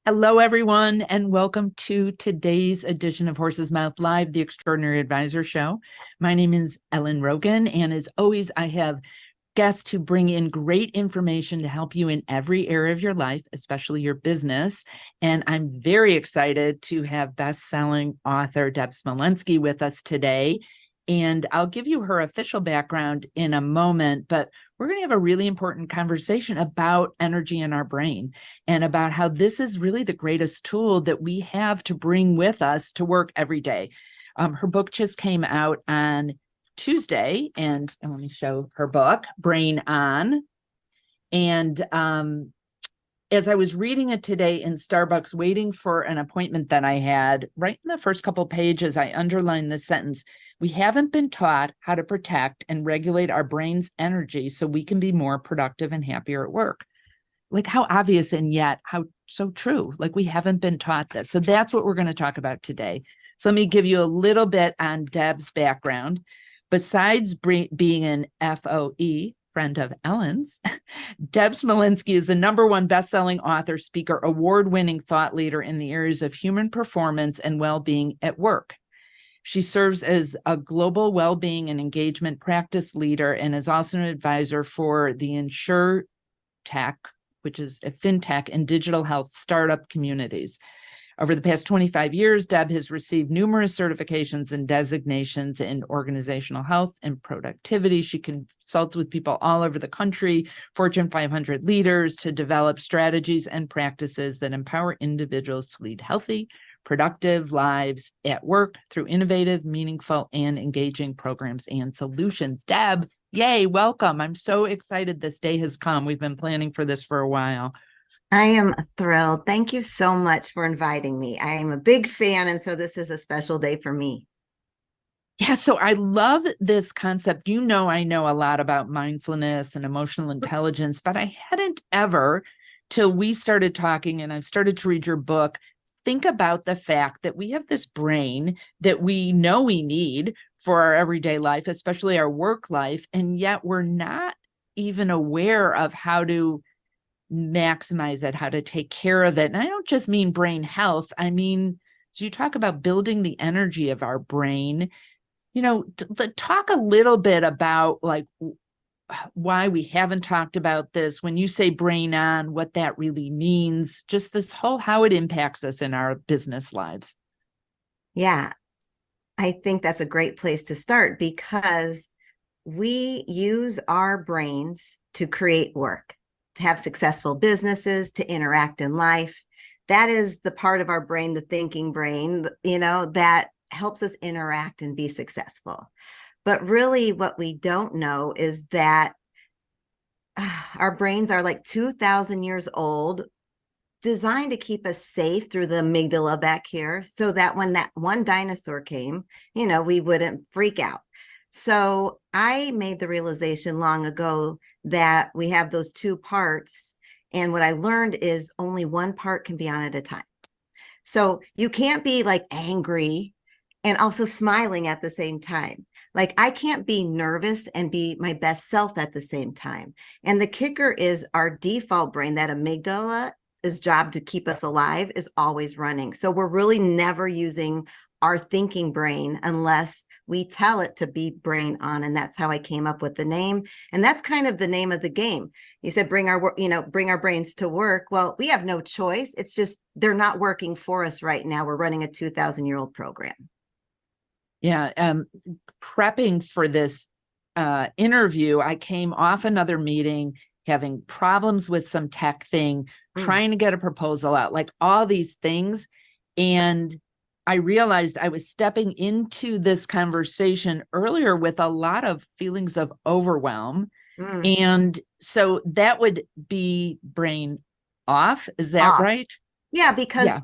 Hello, everyone, and welcome to today's edition of Horse's Mouth Live, the Extraordinary Advisor Show. My name is Ellen Rogin, and as always, I have guests who bring in great information to help you in every area of your life, especially your business. And I'm very excited to have best-selling author Deb Smolensky with us today. And I'll give you her official background in a moment, but we're going to have a really important conversation about energy in our brain and about how this is really the greatest tool that we have to bring with us to work every day. Her book just came out on Tuesday, and let me show her book, Brain On. And as I was reading it today in Starbucks, waiting for an appointment that I had, right in the first couple pages, I underlined this sentence: we haven't been taught how to protect and regulate our brain's energy so we can be more productive and happier at work. Like, how obvious, and yet how so true. Like, we haven't been taught this. So that's what we're going to talk about today. So let me give you a little bit on Deb's background. Besides being an FOE, friend of Ellen's, Deb Smolensky is the #1 best-selling author, speaker, award-winning thought leader in the areas of human performance and well-being at work. She serves as a global well-being and engagement practice leader and is also an advisor for the InsurTech, which is a fintech and digital health startup communities. Over the past 25 years, Deb has received numerous certifications and designations in organizational health and productivity. She consults with people all over the country, Fortune 500 leaders, to develop strategies and practices that empower individuals to lead healthy, productive lives at work through innovative, meaningful, and engaging programs and solutions. Deb, yay, welcome. I'm so excited this day has come. We've been planning for this for a while. I am thrilled. Thank you so much for inviting me. I am a big fan, and so this is a special day for me. Yeah, so I love this concept. I know a lot about mindfulness and emotional intelligence, but I hadn't ever, till we started talking and I've started to read your book, think about the fact that we have this brain that we know we need for our everyday life, especially our work life, and yet we're not even aware of how to maximize it, how to take care of it. And I don't just mean brain health. I mean, as you talk about building the energy of our brain, talk a little bit about like why we haven't talked about this. When you say brain on, what that really means, just this whole, how it impacts us in our business lives. Yeah, I think that's a great place to start because we use our brains to create work, to have successful businesses, to interact in life. That is the part of our brain, the thinking brain, that helps us interact and be successful. But really what we don't know is that our brains are like 2,000 years old, designed to keep us safe through the amygdala back here, so that when that one dinosaur came, we wouldn't freak out. So I made the realization long ago that we have those two parts. And what I learned is only one part can be on at a time. So you can't be like angry and also smiling at the same time. Like I can't be nervous and be my best self at the same time. And the kicker is our default brain, that amygdala, is job to keep us alive, is always running. So we're really never using our thinking brain unless we tell it to be brain on. And that's how I came up with the name. And that's kind of the name of the game. You said, bring our brains to work. Well, we have no choice. It's just, they're not working for us right now. We're running a 2,000-year-old program. Yeah. Prepping for this interview, I came off another meeting, having problems with some tech thing, trying to get a proposal out, like all these things. And I realized I was stepping into this conversation earlier with a lot of feelings of overwhelm. And so that would be brain off. Is that right? Yeah, because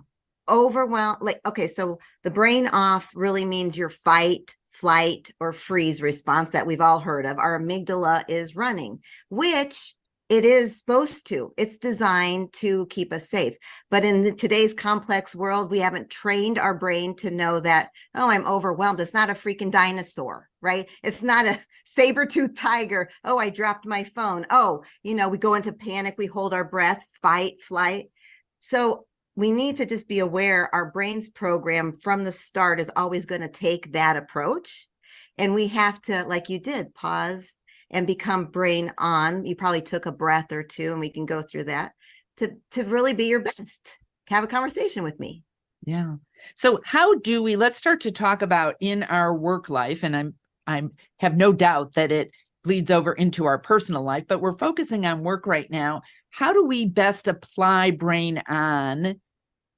overwhelm, so the brain off really means your fight, flight, or freeze response that we've all heard of. Our amygdala is running, which it is supposed to. It's designed to keep us safe. But in today's complex world, we haven't trained our brain to know that, oh, I'm overwhelmed. It's not a freaking dinosaur, right? It's not a saber-toothed tiger. Oh, I dropped my phone. Oh, we go into panic. We hold our breath, fight, flight. So we need to just be aware our brain's program from the start is always going to take that approach. And we have to, like you did, pause and become brain on. You probably took a breath or two, and we can go through that to really be your best. Have a conversation with me. Yeah. So how do we, let's start to talk about in our work life, and I have no doubt that it bleeds over into our personal life, but we're focusing on work right now. How do we best apply brain on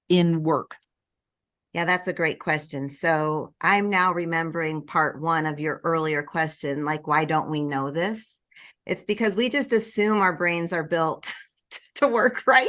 in work? Yeah, that's a great question. So I'm now remembering part one of your earlier question, like, why don't we know this? It's because we just assume our brains are built to work, right?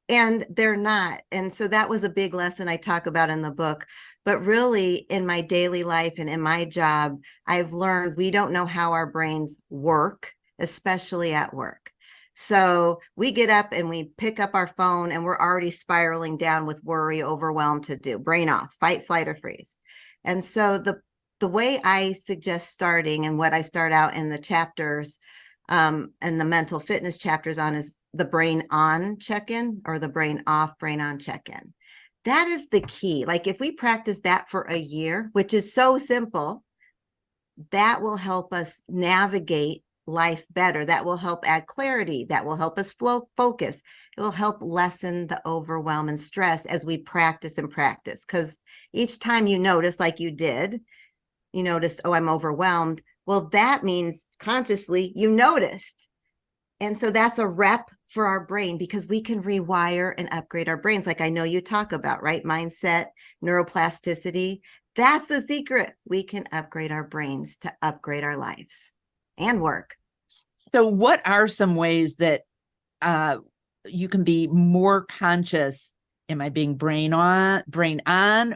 And they're not. And so that was a big lesson I talk about in the book. But really, in my daily life and in my job, I've learned we don't know how our brains work, especially at work. So we get up and we pick up our phone and we're already spiraling down with worry, overwhelm to do, brain off, fight, flight, or freeze. And so the way I suggest starting, and what I start out in the chapters and the mental fitness chapters on, is the brain on check-in, or the brain off, brain on check-in. That is the key. Like, if we practice that for a year, which is so simple, that will help us navigate life better. That will help add clarity. That will help us focus. It will help lessen the overwhelm and stress as we practice and practice. Because each time you notice, like you did, you noticed, oh, I'm overwhelmed. Well, that means consciously you noticed. And so that's a rep for our brain, because we can rewire and upgrade our brains. Like I know you talk about, right? Mindset, neuroplasticity. That's the secret. We can upgrade our brains to upgrade our lives and work. So what are some ways that you can be more conscious? Am I being brain on,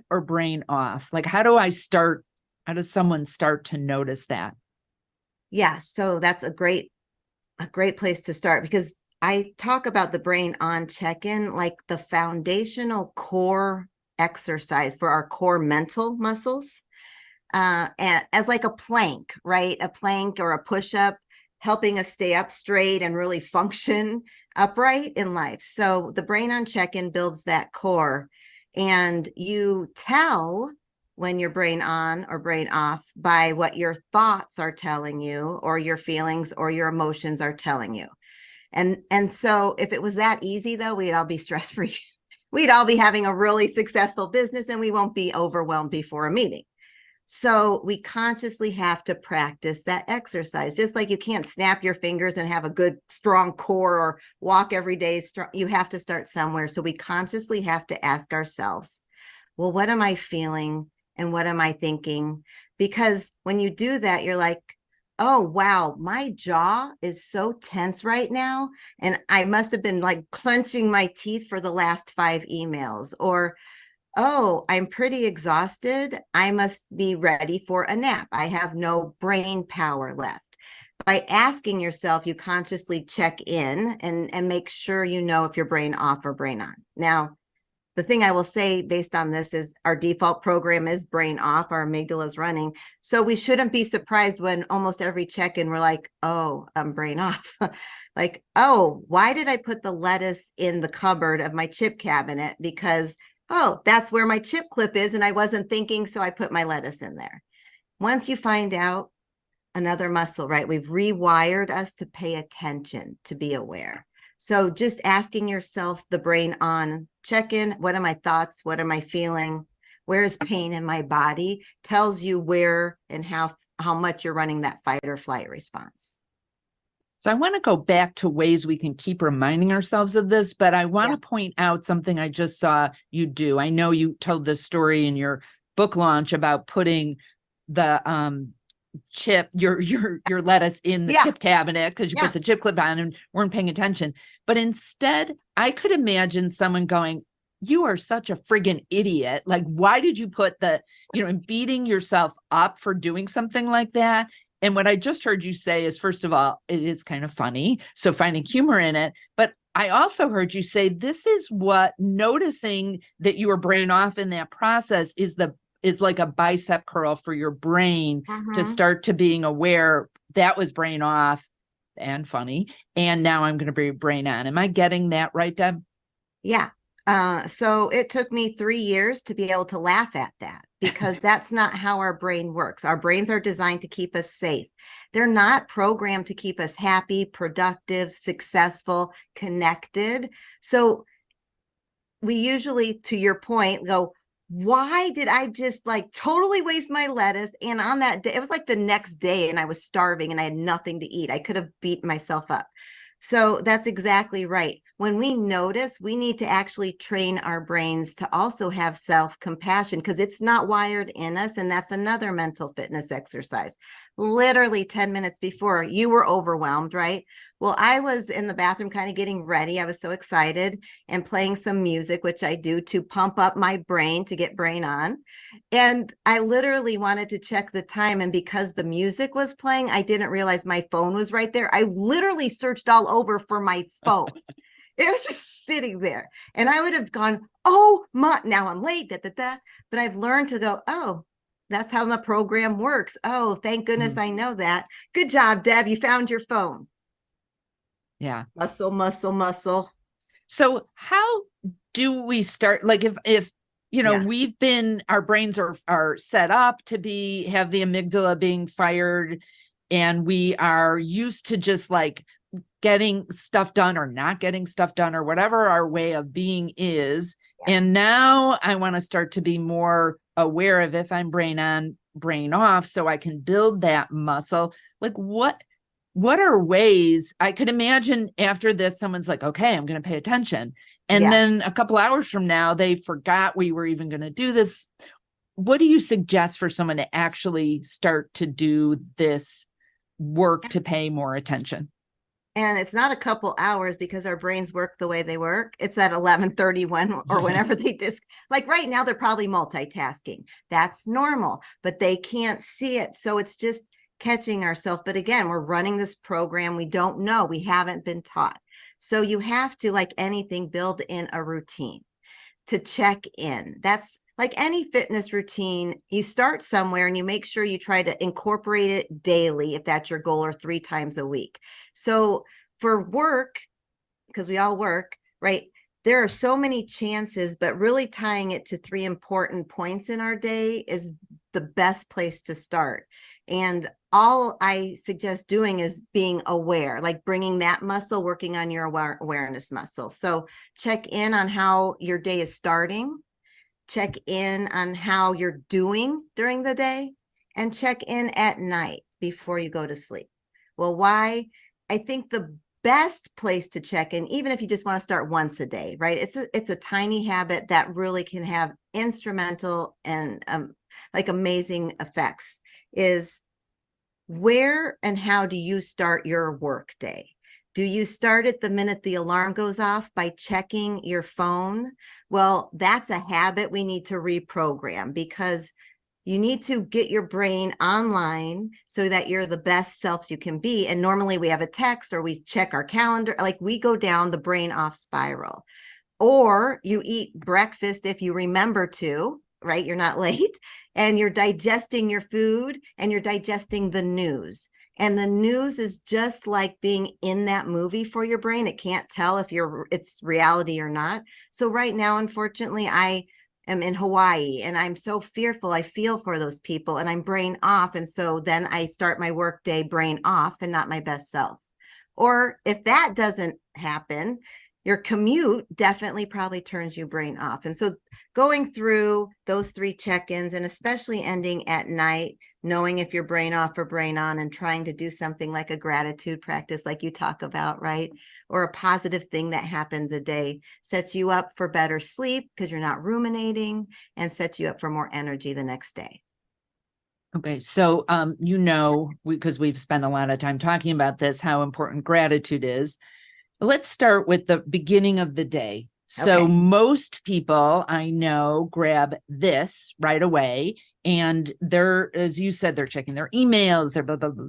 or brain off? Like, how does someone start to notice that? Yeah, so that's a great place to start, because I talk about the brain on check-in like the foundational core exercise for our core mental muscles, and as like a plank, right? A plank or a push-up, helping us stay up straight and really function upright in life. So the brain on check-in builds that core, and you tell when you're brain on or brain off by what your thoughts are telling you, or your feelings or your emotions are telling you. And so if it was that easy, though, we'd all be stress-free. We'd all be having a really successful business, and we won't be overwhelmed before a meeting. So we consciously have to practice that exercise. Just like you can't snap your fingers and have a good, strong core, or walk every day. You have to start somewhere. So we consciously have to ask ourselves, well, what am I feeling? And what am I thinking? Because when you do that, you're like, oh, wow, my jaw is so tense right now. And I must have been like clenching my teeth for the last 5 emails. Or, oh, I'm pretty exhausted. I must be ready for a nap. I have no brain power left. By asking yourself, you consciously check in and make sure you know if you're brain off or brain on. Now, the thing I will say based on this is our default program is brain off, our amygdala is running. So we shouldn't be surprised when almost every check-in we're like, oh, I'm brain off. Like, oh, why did I put the lettuce in the cupboard of my chip cabinet? Because, oh, that's where my chip clip is and I wasn't thinking, so I put my lettuce in there. Once you find out, another muscle, right? We've rewired us to pay attention, to be aware. So just asking yourself the brain on check-in, what are my thoughts? What am I feeling? Where is pain in my body? Tells you where and how much you're running that fight or flight response. So I want to go back to ways we can keep reminding ourselves of this, but I want to point out something I just saw you do. I know you told this story in your book launch about putting the chip, your lettuce in the chip cabinet because you put the chip clip on and weren't paying attention. But instead, I could imagine someone going, you are such a friggin' idiot. Like, why did you put and beating yourself up for doing something like that? And what I just heard you say is, first of all, it is kind of funny. So finding humor in it. But I also heard you say, this is what noticing that you were brain off in that process is like a bicep curl for your brain to start to being aware that was brain off and funny. And now I'm going to be brain on. Am I getting that right, Deb? Yeah. So it took me 3 years to be able to laugh at that, because that's not how our brain works. Our brains are designed to keep us safe. They're not programmed to keep us happy, productive, successful, connected. So we usually, to your point, go, why did I just like totally waste my lettuce? And on that day, it was like the next day and I was starving and I had nothing to eat. I could have beat myself up. So that's exactly right. When we notice, we need to actually train our brains to also have self-compassion, because it's not wired in us. And that's another mental fitness exercise. Literally 10 minutes before, you were overwhelmed, right? Well, I was in the bathroom kind of getting ready. I was so excited and playing some music, which I do to pump up my brain, to get brain on. And I literally wanted to check the time. And because the music was playing, I didn't realize my phone was right there. I literally searched all over for my phone. It was just sitting there. And I would have gone, oh, now I'm late, da, da, da. But I've learned to go, oh, that's how the program works. Oh, thank goodness I know that. Good job, Deb. You found your phone. Yeah. Muscle, muscle, muscle. So how do we start? Like if Yeah. we've been, our brains are set up to have the amygdala being fired, and we are used to just like getting stuff done or not getting stuff done or whatever our way of being is. Yeah. And now I want to start to be more aware of if I'm brain on, brain off, so I can build that muscle. Like what are ways? I could imagine after this, someone's like, okay, I'm going to pay attention. And Yeah. then a couple hours from now, they forgot we were even going to do this. What do you suggest for someone to actually start to do this work to pay more attention? And it's not a couple hours, because our brains work the way they work. It's at 11:31 or whenever they like right now, they're probably multitasking. That's normal, but they can't see it. So it's just catching ourselves. But again, we're running this program. We don't know. We haven't been taught. So you have to, like anything, build in a routine to check in. That's like any fitness routine. You start somewhere and you make sure you try to incorporate it daily, if that's your goal, or 3 times a week. So for work, because we all work, right? There are so many chances, but really tying it to 3 important points in our day is the best place to start. And all I suggest doing is being aware, like bringing that muscle, working on your awareness muscle. So check in on how your day is starting, check in on how you're doing during the day, and check in at night before you go to sleep. Well, why? I think the best place to check in, even if you just want to start once a day, right? It's a tiny habit that really can have instrumental and like amazing effects, is where and how do you start your work day? Do you start it the minute the alarm goes off by checking your phone? Well, that's a habit we need to reprogram, because you need to get your brain online so that you're the best self you can be. And normally we have a text or we check our calendar, like we go down the brain off spiral. Or you eat breakfast if you remember to, right? You're not late, and you're digesting your food and you're digesting the news. And the news is just like being in that movie for your brain. It can't tell if it's reality or not. So right now, unfortunately, I am in Hawaii and I'm so fearful. I feel for those people and I'm brain off. And so then I start my work day brain off and not my best self. Or if that doesn't happen, your commute definitely probably turns you brain off. And so going through those 3 check-ins, and especially ending at night, knowing if you're brain off or brain on, and trying to do something like a gratitude practice like you talk about, right? Or a positive thing that happened the day, sets you up for better sleep because you're not ruminating, and sets you up for more energy the next day. Okay, so because we've spent a lot of time talking about this, how important gratitude is. Let's start with the beginning of the day. So Okay. most people I know grab this right away, and they're, as you said, they're checking their emails, they're blah, blah, blah.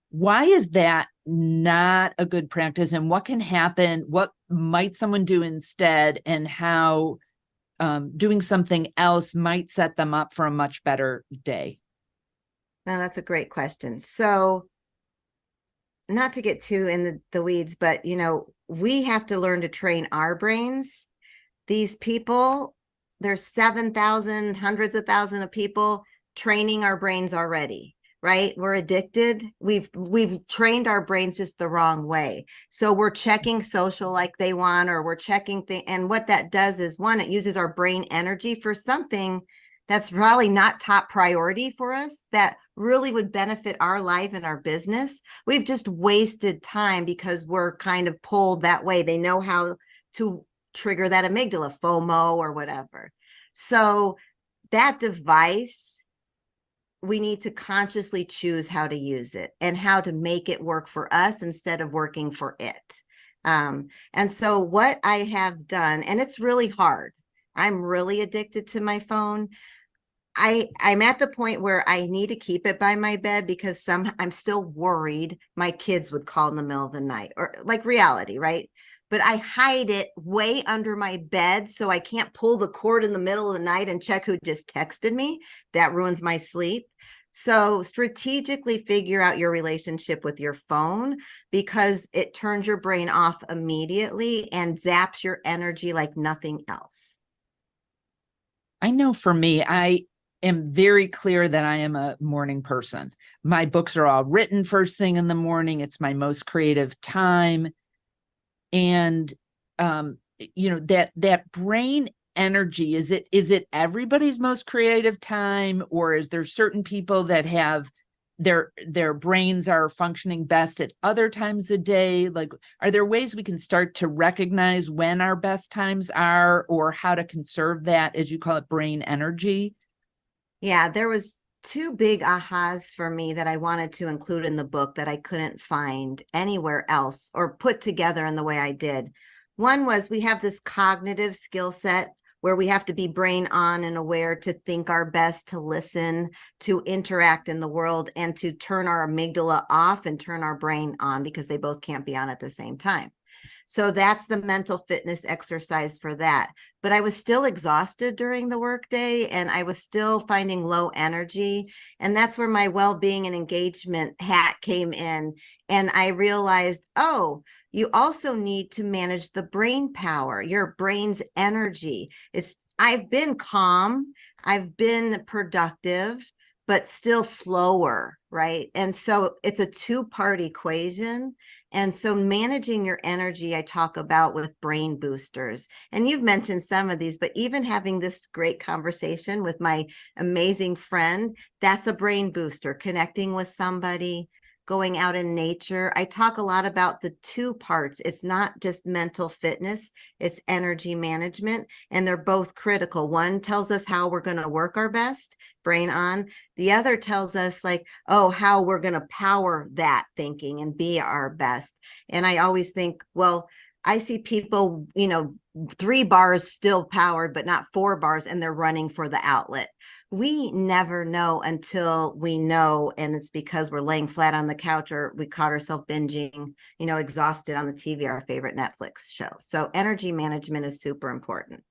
Why is that not a good practice? And what can happen? What might someone do instead? And how doing something else might set them up for a much better day? Now, that's a great question. So not to get too in the weeds, but we have to learn to train our brains these people, there's 7,000, hundreds of thousands of people training our brains already, right? We're addicted. We've trained our brains just the wrong way. So we're checking social like they want, or we're checking things. And what that does is, one, it uses our brain energy for something that's probably not top priority for us, that really would benefit our life and our business. We've just wasted time because we're kind of pulled that way. They know how to trigger that amygdala, FOMO or whatever. So that device, we need to consciously choose how to use it and how to make it work for us instead of working for it. And so what I have done, and it's really hard, I'm really addicted to my phone. I'm at the point where I need to keep it by my bed because I'm still worried my kids would call in the middle of the night, or like reality, right? But I hide it way under my bed so I can't pull the cord in the middle of the night and check who just texted me. That ruins my sleep. So strategically figure out your relationship with your phone, because it turns your brain off immediately and zaps your energy like nothing else. I know for me, I am very clear that I am a morning person. My books are all written first thing in the morning. It's my most creative time. And that brain energy, is it everybody's most creative time, or is there certain people that have their brains are functioning best at other times of day? Like, are there ways we can start to recognize when our best times are, or how to conserve that, as you call it, brain energy? Yeah, there was two big ahas for me that I wanted to include in the book that I couldn't find anywhere else or put together in the way I did. One was, we have this cognitive skill set where we have to be brain on and aware to think our best, to listen, to interact in the world, and to turn our amygdala off and turn our brain on, because they both can't be on at the same time. So that's the mental fitness exercise for that. But I was still exhausted during the workday, and I was still finding low energy. And that's where my well-being and engagement hat came in. And I realized, oh, you also need to manage the brain power, your brain's energy. I've been calm, I've been productive, but still slower, right? And so it's a two-part equation. And so managing your energy, I talk about with brain boosters. And you've mentioned some of these, but even having this great conversation with my amazing friend, that's a brain booster. Connecting with somebody, going out in nature. I talk a lot about the two parts. It's not just mental fitness, it's energy management, and they're both critical. One tells us how we're going to work our best, brain on. The other tells us, like, oh, how we're going to power that thinking and be our best. And I always think, well, I see people, 3 bars still powered, but not 4 bars, and they're running for the outlet. We never know until we know, and it's because we're laying flat on the couch, or we caught ourselves binging, exhausted on the TV, our favorite Netflix show. So energy management is super important.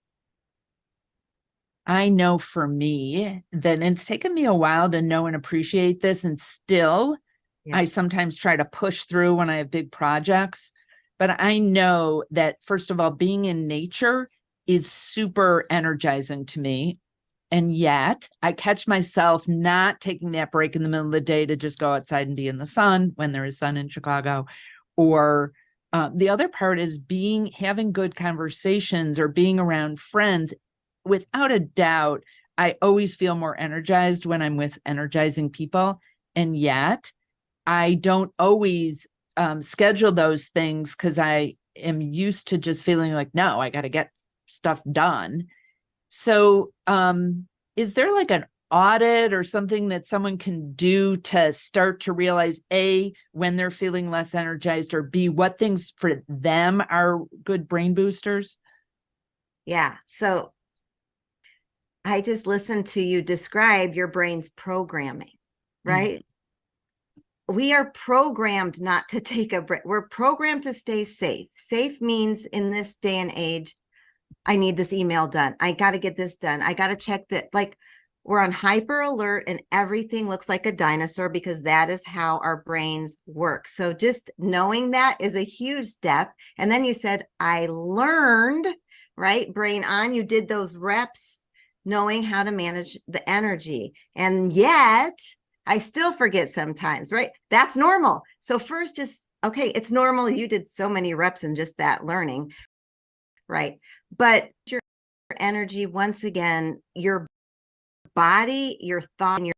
I know for me that it's taken me a while to know and appreciate this, and still, Yeah. I sometimes try to push through when I have big projects. But I know that, first of all, being in nature is super energizing to me. And yet I catch myself not taking that break in the middle of the day to just go outside and be in the sun when there is sun in Chicago. Or the other part is having good conversations or being around friends. Without a doubt, I always feel more energized when I'm with energizing people. And yet I don't always schedule those things, because I am used to just feeling like, no, I got to get stuff done. So is there like an audit or something that someone can do to start to realize, A, when they're feeling less energized, or B, what things for them are good brain boosters? Yeah. So I just listened to you describe your brain's programming, right? We are programmed not to take a break. We're programmed to stay safe. Safe means, in this day and age, I need this email done. I got to get this done. I got to check that. Like, we're on hyper alert and everything looks like a dinosaur, because that is how our brains work. So just knowing that is a huge step. And then you said, I learned right? Brain on, you did those reps knowing how to manage the energy. And yet I still forget sometimes, right? That's normal. So first just, okay, it's normal. You did so many reps in just that learning, right? But your energy, once again, your body, your thought, and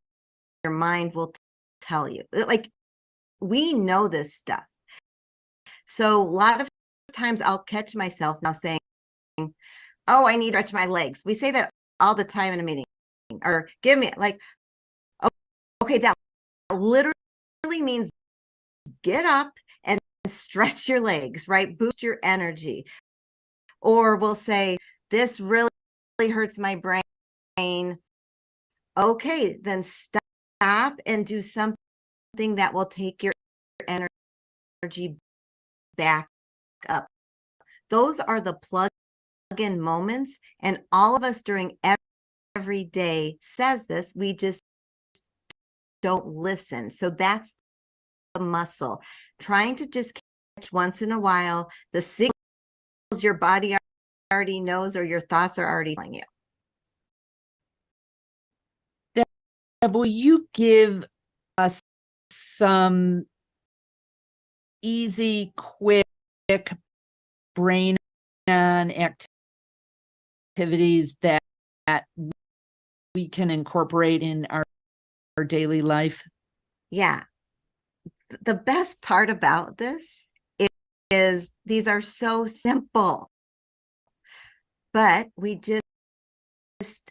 your mind will tell you. Like, we know this stuff. So a lot of times I'll catch myself now saying, oh, I need to stretch my legs. We say that all the time in a meeting. Or give me, like, oh, okay, that literally means get up and stretch your legs, right? Boost your energy. Or we'll say, this really hurts my brain. Okay, then stop and do something that will take your energy back up. Those are the plug-in moments, and all of us during every day says this, we just don't listen. So that's the muscle. Trying to just catch once in a while the signals your body already knows or your thoughts are already telling you. Deb, will you give us some easy, quick brain on activities that we can incorporate in our daily life? Yeah. The best part about this is these are so simple, but we just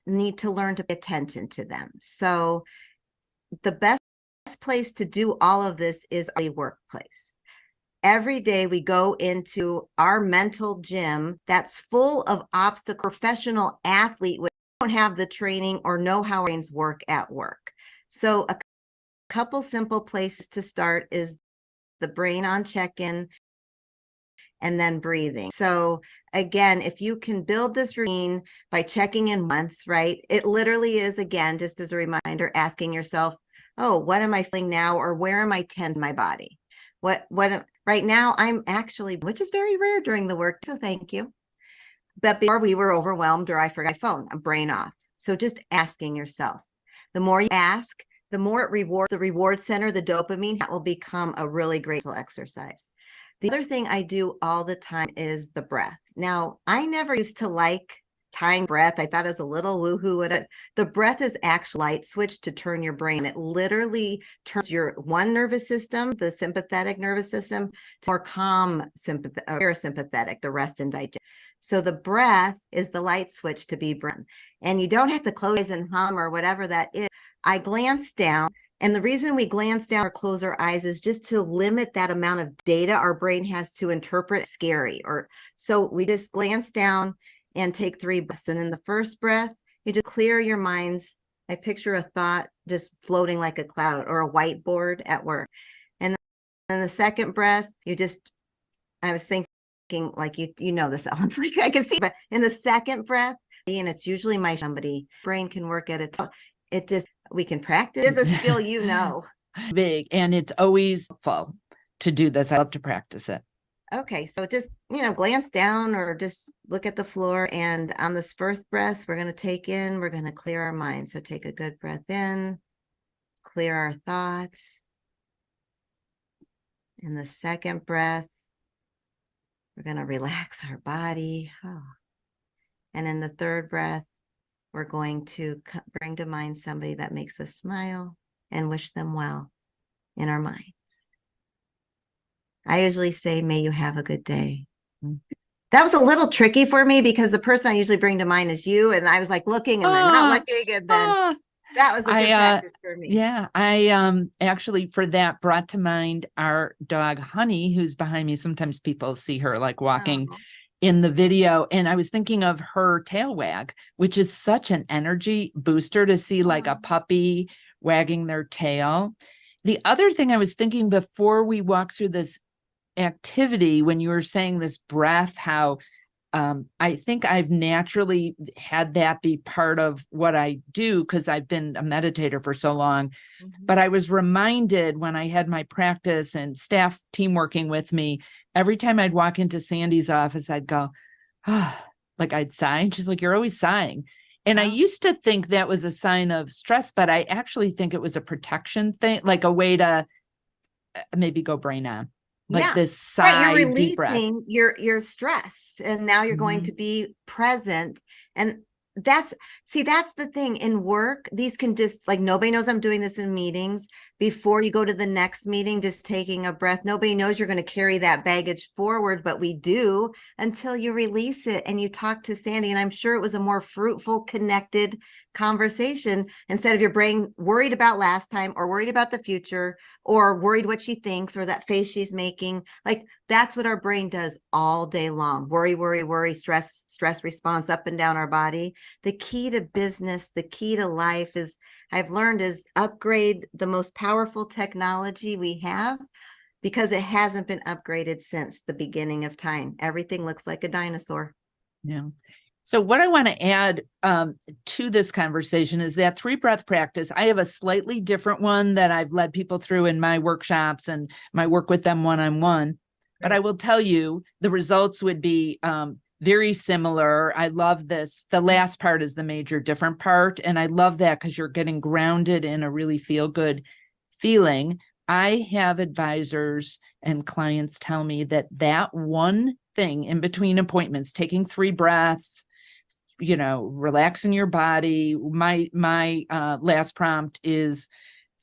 need to learn to pay attention to them. So the best place to do all of this is our workplace. Every day we go into our mental gym that's full of obstacles. Professional athlete would don't have the training or know how our brains work at work. So a couple simple places to start is the brain on check-in and then breathing. So again, if you can build this routine by checking in once, right? It literally is, again, just as a reminder, asking yourself, oh, what am I feeling now? Or where am I tending my body? Right now I'm actually, which is very rare during the work. So thank you. But before we were overwhelmed or I forgot my phone, I'm brain off. So just asking yourself, the more you ask, the more it rewards the reward center, the dopamine, that will become a really great exercise. The other thing I do all the time is the breath. Now, I never used to like tying breath. I thought it was a little woohoo with it. The breath is actually a light switch to turn your brain. It literally turns your one nervous system, the sympathetic nervous system, to more calm parasympathetic, the rest and digest. So the breath is the light switch to be breathing. And you don't have to close your eyes and hum or whatever that is. I glance down. And the reason we glance down or close our eyes is just to limit that amount of data our brain has to interpret scary. Or so we just glance down and take 3 breaths. And in the first breath, you just clear your minds. I picture a thought just floating like a cloud or a whiteboard at work. And then the second breath, I was thinking like, you know this, Ellen, like I can see, but in the second breath, and it's usually somebody brain can work at it. We can practice. It's a skill, big, and it's always fun to do this. I love to practice it. Okay, so just glance down or just look at the floor, and on this first breath we're going to clear our mind. So take a good breath in, clear our thoughts. In the second breath, we're going to relax our body. And in the third breath, we're going to bring to mind somebody that makes us smile and wish them well in our minds. I usually say, may you have a good day. That was a little tricky for me because the person I usually bring to mind is you. And I was like looking and then not looking. And then that was a good practice for me. Yeah, I actually for that brought to mind our dog Honey, who's behind me. Sometimes people see her like walking in the video, and I was thinking of her tail wag, which is such an energy booster to see like a puppy wagging their tail. The other thing I was thinking before we walk through this activity, when you were saying this breath, how I think I've naturally had that be part of what I do because I've been a meditator for so long. But I was reminded when I had my practice and staff team working with me, every time I'd walk into Sandy's office, I'd go, Like I'd sigh. And she's like, you're always sighing. And I Wow. used to think that was a sign of stress, but I actually think it was a protection thing, like a way to maybe go brain on, like Yeah. this Right. You're sigh, deep breath. releasing your stress, and now you're going Mhm. to be present. And that's the thing in work. These can just, like, nobody knows I'm doing this in meetings. Before you go to the next meeting, just taking a breath. Nobody knows you're going to carry that baggage forward, but we do until you release it and you talk to Sandy. And I'm sure it was a more fruitful, connected conversation, instead of your brain worried about last time or worried about the future or worried what she thinks or that face she's making. Like, that's what our brain does all day long. Worry, worry, worry, stress response up and down our body. The key to business, the key to life is, I've learned, is upgrade the most powerful technology we have, because it hasn't been upgraded since the beginning of time. Everything looks like a dinosaur. Yeah. So what I want to add to this conversation is that 3 breath practice. I have a slightly different one that I've led people through in my workshops and my work with them one-on-one. But I Right. will tell you the results would be very similar. I love this. The last part is the major different part. And I love that because you're getting grounded in a really feel good feeling. I have advisors and clients tell me that that one thing in between appointments, taking 3 breaths, relaxing your body. My last prompt is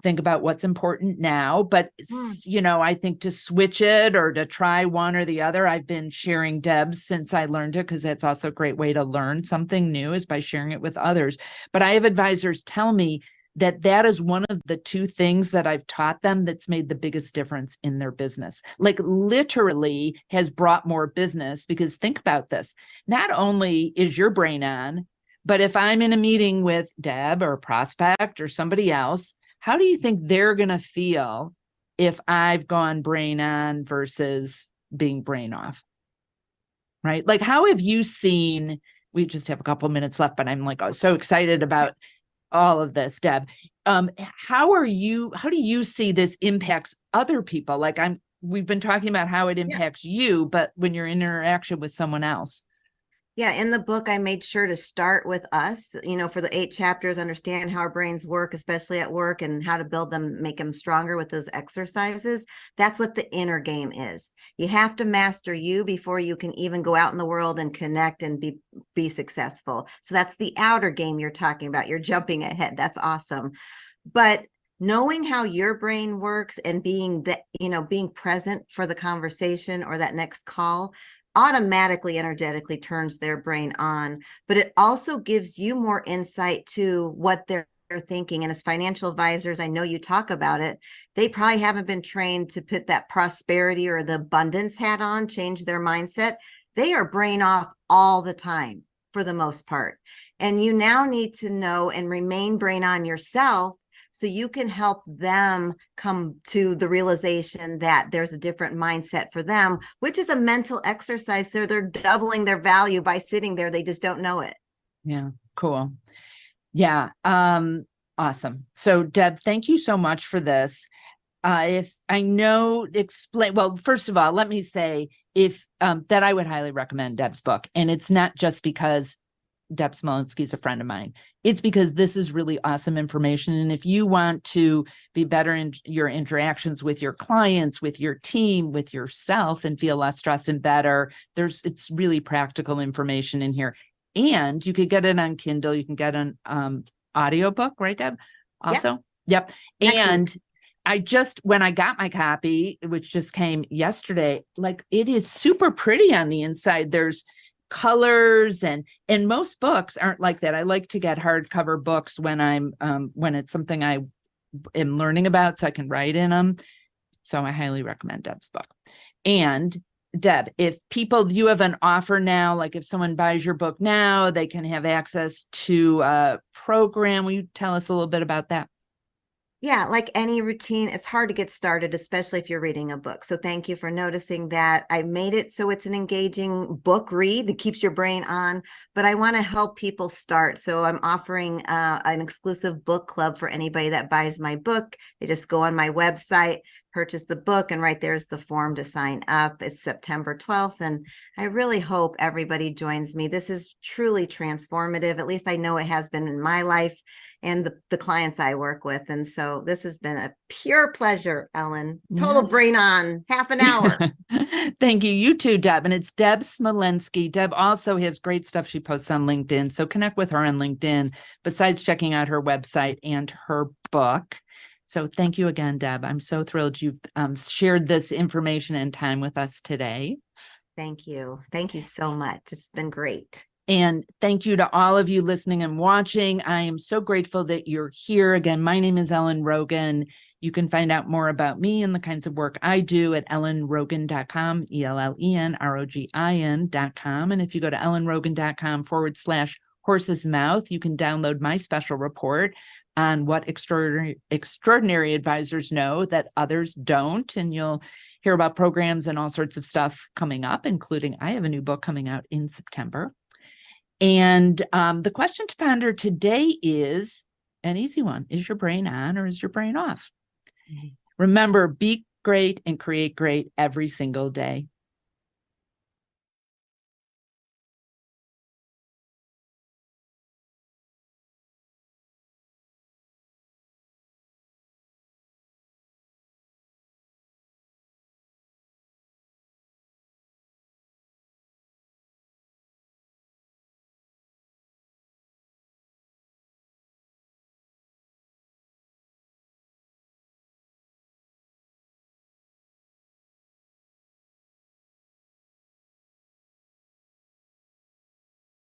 think about what's important now. But, Hmm. I think to switch it or to try one or the other, I've been sharing Deb's since I learned it, because that's also a great way to learn something new is by sharing it with others. But I have advisors tell me that that is one of the 2 things that I've taught them that's made the biggest difference in their business. Like literally has brought more business, because think about this. Not only is your brain on, but if I'm in a meeting with Deb or a prospect or somebody else, how do you think they're going to feel if I've gone brain on versus being brain off? Right? Like, how have you seen? We just have a couple of minutes left, but I'm like, oh, so excited about all of this, Deb. How do you see this impacts other people? Like we've been talking about how it Yeah. impacts you, but when you're in interaction with someone else. Yeah, in the book, I made sure to start with us, for the 8 chapters, understand how our brains work, especially at work, and how to build them, make them stronger with those exercises. That's what the inner game is. You have to master you before you can even go out in the world and connect and be successful. So that's the outer game you're talking about. You're jumping ahead. That's awesome. But knowing how your brain works and being present for the conversation or that next call automatically energetically turns their brain on, but it also gives you more insight to what they're thinking. And as financial advisors, I know you talk about it. They probably haven't been trained to put that prosperity or the abundance hat on, change their mindset. They are brain off all the time for the most part. And you now need to know and remain brain on yourself, so you can help them come to the realization that there's a different mindset for them, which is a mental exercise. So they're doubling their value by sitting there. They just don't know it. Yeah, cool. Yeah. Awesome. So Deb, thank you so much for this. If I know, well, first of all, let me say if that I would highly recommend Deb's book. And it's not just because Deb Smolensky is a friend of mine. It's because this is really awesome information. And if you want to be better in your interactions with your clients, with your team, with yourself, and feel less stressed and better, it's really practical information in here. And you could get it on Kindle. You can get an audiobook, right, Deb? Also? Yep. Next week. And when I got my copy, which just came yesterday, like it is super pretty on the inside. There's colors and most books aren't like that. I like to get hardcover books when it's something I am learning about, so I can write in them. So I highly recommend Deb's book. And Deb, if you have an offer now, like if someone buys your book now, they can have access to a program. Will you tell us a little bit about that? Yeah, like any routine, it's hard to get started, especially if you're reading a book. So thank you for noticing that. I made it so it's an engaging book read that keeps your brain on, but I want to help people start. So I'm offering an exclusive book club for anybody that buys my book. They just go on my website, purchase the book, and right there's the form to sign up. It's September 12th, and I really hope everybody joins me. This is truly transformative. At least I know it has been in my life and the clients I work with. And so this has been a pure pleasure, Ellen. Total Yes. brain on, half an hour. Thank you. You too, Deb. And it's Deb Smolensky. Deb also has great stuff she posts on LinkedIn. So connect with her on LinkedIn, besides checking out her website and her book. So thank you again, Deb. I'm so thrilled you've shared this information and time with us today. Thank you. Thank you so much. It's been great. And thank you to all of you listening and watching. I am so grateful that you're here. Again, my name is Ellen Rogin. You can find out more about me and the kinds of work I do at ellenrogin.com, ELLENROGIN.com. And if you go to ellenrogin.com/horse's mouth, you can download my special report on what extraordinary advisors know that others don't. And you'll hear about programs and all sorts of stuff coming up, including I have a new book coming out in September. And the question to ponder today is an easy one. Is your brain on or is your brain off? Remember, be great and create great every single day.